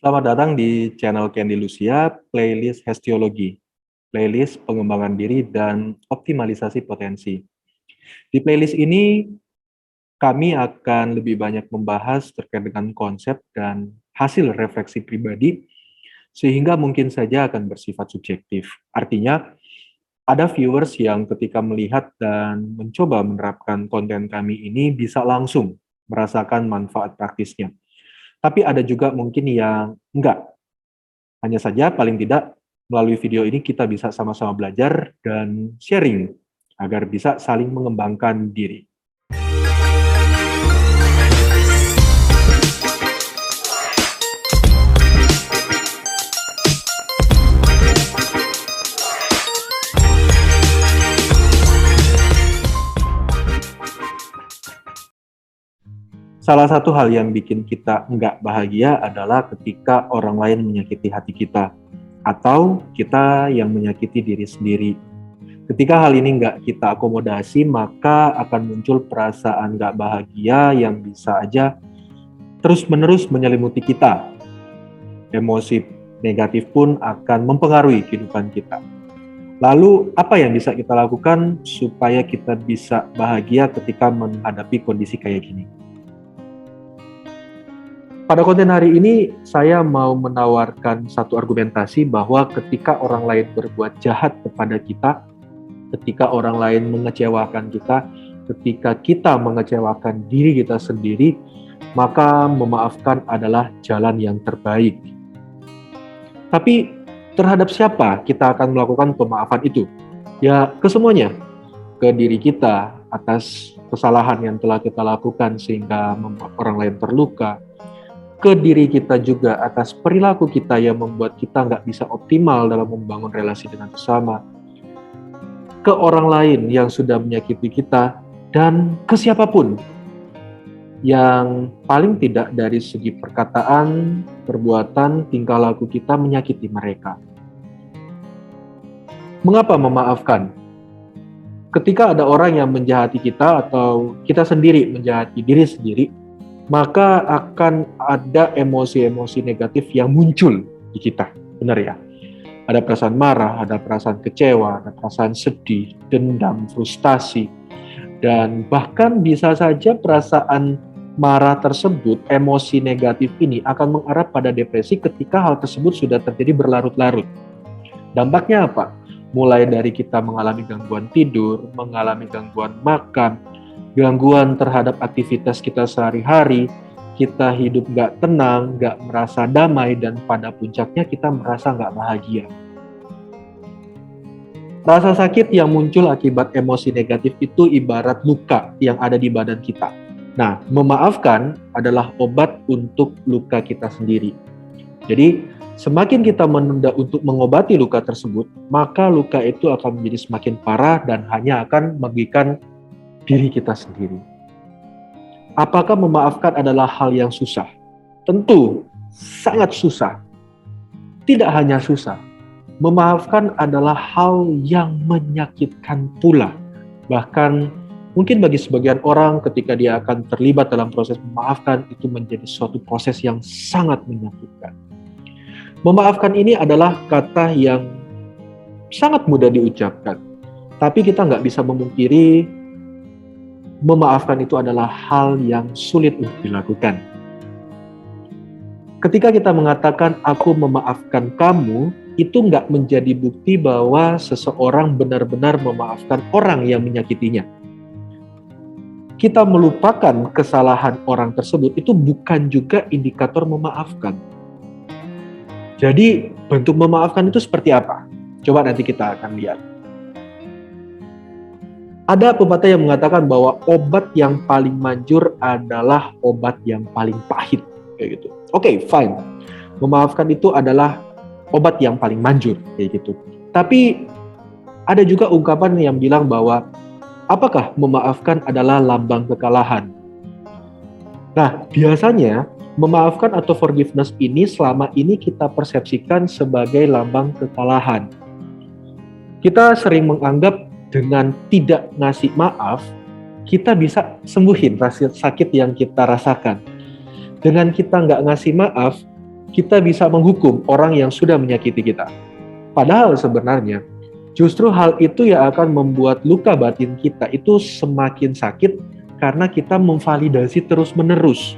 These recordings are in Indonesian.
Selamat datang di channel Candy Lucia, playlist Hestiologi, playlist pengembangan diri dan optimalisasi potensi. Di playlist ini, kami akan lebih banyak membahas terkait dengan konsep dan hasil refleksi pribadi, sehingga mungkin saja akan bersifat subjektif. Artinya, ada viewers yang ketika melihat dan mencoba menerapkan konten kami ini bisa langsung merasakan manfaat praktisnya. Tapi ada juga mungkin yang enggak. Hanya saja paling tidak melalui video ini kita bisa sama-sama belajar dan sharing agar bisa saling mengembangkan diri. Salah satu hal yang bikin kita nggak bahagia adalah ketika orang lain menyakiti hati kita, atau kita yang menyakiti diri sendiri. Ketika hal ini nggak kita akomodasi, maka akan muncul perasaan nggak bahagia yang bisa aja terus-menerus menyelimuti kita. Emosi negatif pun akan mempengaruhi kehidupan kita. Lalu, apa yang bisa kita lakukan supaya kita bisa bahagia ketika menghadapi kondisi kayak gini? Pada konten hari ini, saya mau menawarkan satu argumentasi bahwa ketika orang lain berbuat jahat kepada kita, ketika orang lain mengecewakan kita, ketika kita mengecewakan diri kita sendiri, maka memaafkan adalah jalan yang terbaik. Tapi terhadap siapa kita akan melakukan pemaafan itu? Ya, ke semuanya. Ke diri kita atas kesalahan yang telah kita lakukan sehingga membuat orang lain terluka, ke diri kita juga atas perilaku kita yang membuat kita nggak bisa optimal dalam membangun relasi dengan sesama, ke orang lain yang sudah menyakiti kita, dan ke siapapun yang paling tidak dari segi perkataan, perbuatan, tingkah laku kita menyakiti mereka. Mengapa memaafkan? Ketika ada orang yang menjahati kita atau kita sendiri menjahati diri sendiri, maka akan ada emosi-emosi negatif yang muncul di kita, benar ya? Ada perasaan marah, ada perasaan kecewa, ada perasaan sedih, dendam, frustasi, dan bahkan bisa saja perasaan marah tersebut, emosi negatif ini akan mengarah pada depresi ketika hal tersebut sudah terjadi berlarut-larut. Dampaknya apa? Mulai dari kita mengalami gangguan tidur, mengalami gangguan makan, gangguan terhadap aktivitas kita sehari-hari, kita hidup nggak tenang, nggak merasa damai, dan pada puncaknya kita merasa nggak bahagia. Rasa sakit yang muncul akibat emosi negatif itu ibarat luka yang ada di badan kita. Nah, memaafkan adalah obat untuk luka kita sendiri. Jadi, semakin kita menunda untuk mengobati luka tersebut, maka luka itu akan menjadi semakin parah dan hanya akan merugikan diri kita sendiri. Apakah memaafkan adalah hal yang susah? Tentu sangat susah. Tidak hanya susah, memaafkan adalah hal yang menyakitkan pula. Bahkan mungkin bagi sebagian orang ketika dia akan terlibat dalam proses memaafkan, itu menjadi suatu proses yang sangat menyakitkan. Memaafkan ini adalah kata yang sangat mudah diucapkan, tapi kita nggak bisa memungkiri memaafkan itu adalah hal yang sulit untuk dilakukan. Ketika kita mengatakan aku memaafkan kamu, itu nggak menjadi bukti bahwa seseorang benar-benar memaafkan orang yang menyakitinya. Kita melupakan kesalahan orang tersebut, itu bukan juga indikator memaafkan. Jadi bentuk memaafkan itu seperti apa? Coba nanti kita akan lihat. Ada pepatah yang mengatakan bahwa obat yang paling manjur adalah obat yang paling pahit, kayak gitu. Oke, fine. Memaafkan itu adalah obat yang paling manjur, kayak gitu. Tapi ada juga ungkapan yang bilang bahwa apakah memaafkan adalah lambang kekalahan? Nah, biasanya memaafkan atau forgiveness ini selama ini kita persepsikan sebagai lambang kekalahan. Kita sering menganggap dengan tidak ngasih maaf, kita bisa sembuhin rasa sakit yang kita rasakan. Dengan kita nggak ngasih maaf, kita bisa menghukum orang yang sudah menyakiti kita. Padahal sebenarnya justru hal itu yang akan membuat luka batin kita itu semakin sakit karena kita memvalidasi terus-menerus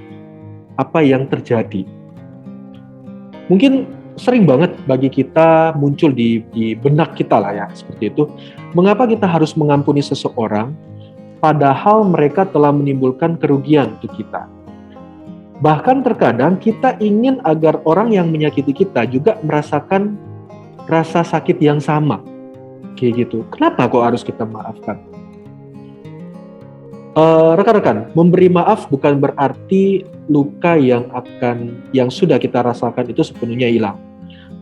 apa yang terjadi. Mungkin sering banget bagi kita muncul di benak kita lah ya, seperti itu. Mengapa kita harus mengampuni seseorang padahal mereka telah menimbulkan kerugian untuk kita? Bahkan terkadang kita ingin agar orang yang menyakiti kita juga merasakan rasa sakit yang sama. Kayak gitu. Kenapa kok harus kita maafkan? Rekan-rekan, memberi maaf bukan berarti luka yang sudah kita rasakan itu sepenuhnya hilang.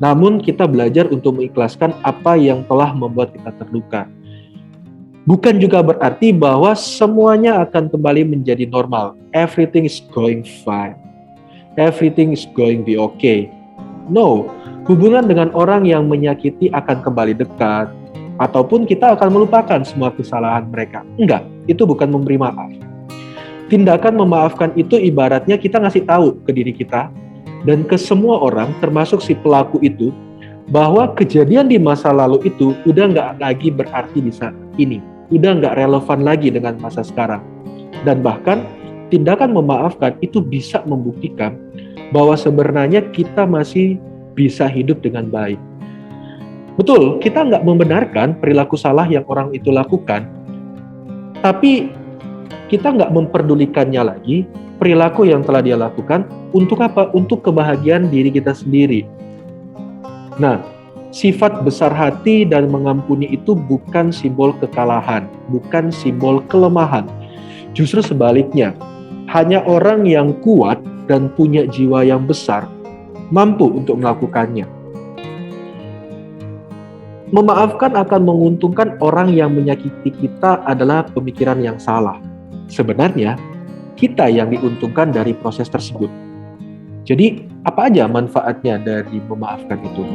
Namun kita belajar untuk mengikhlaskan apa yang telah membuat kita terluka. Bukan juga berarti bahwa semuanya akan kembali menjadi normal. Everything is going fine. Everything is going to be okay. No, hubungan dengan orang yang menyakiti akan kembali dekat, ataupun kita akan melupakan semua kesalahan mereka. Enggak, itu bukan memberi maaf. Tindakan memaafkan itu ibaratnya kita ngasih tahu ke diri kita dan ke semua orang, termasuk si pelaku itu, bahwa kejadian di masa lalu itu udah nggak lagi berarti di saat ini. Udah nggak relevan lagi dengan masa sekarang. Dan bahkan tindakan memaafkan itu bisa membuktikan bahwa sebenarnya kita masih bisa hidup dengan baik. Betul, kita nggak membenarkan perilaku salah yang orang itu lakukan, tapi kita nggak memperdulikannya lagi perilaku yang telah dia lakukan untuk apa? Untuk kebahagiaan diri kita sendiri. Nah, sifat besar hati dan mengampuni itu bukan simbol kekalahan, bukan simbol kelemahan. Justru sebaliknya, hanya orang yang kuat dan punya jiwa yang besar mampu untuk melakukannya. Memaafkan akan menguntungkan orang yang menyakiti kita adalah pemikiran yang salah. Sebenarnya, kita yang diuntungkan dari proses tersebut. Jadi, apa aja manfaatnya dari memaafkan itu?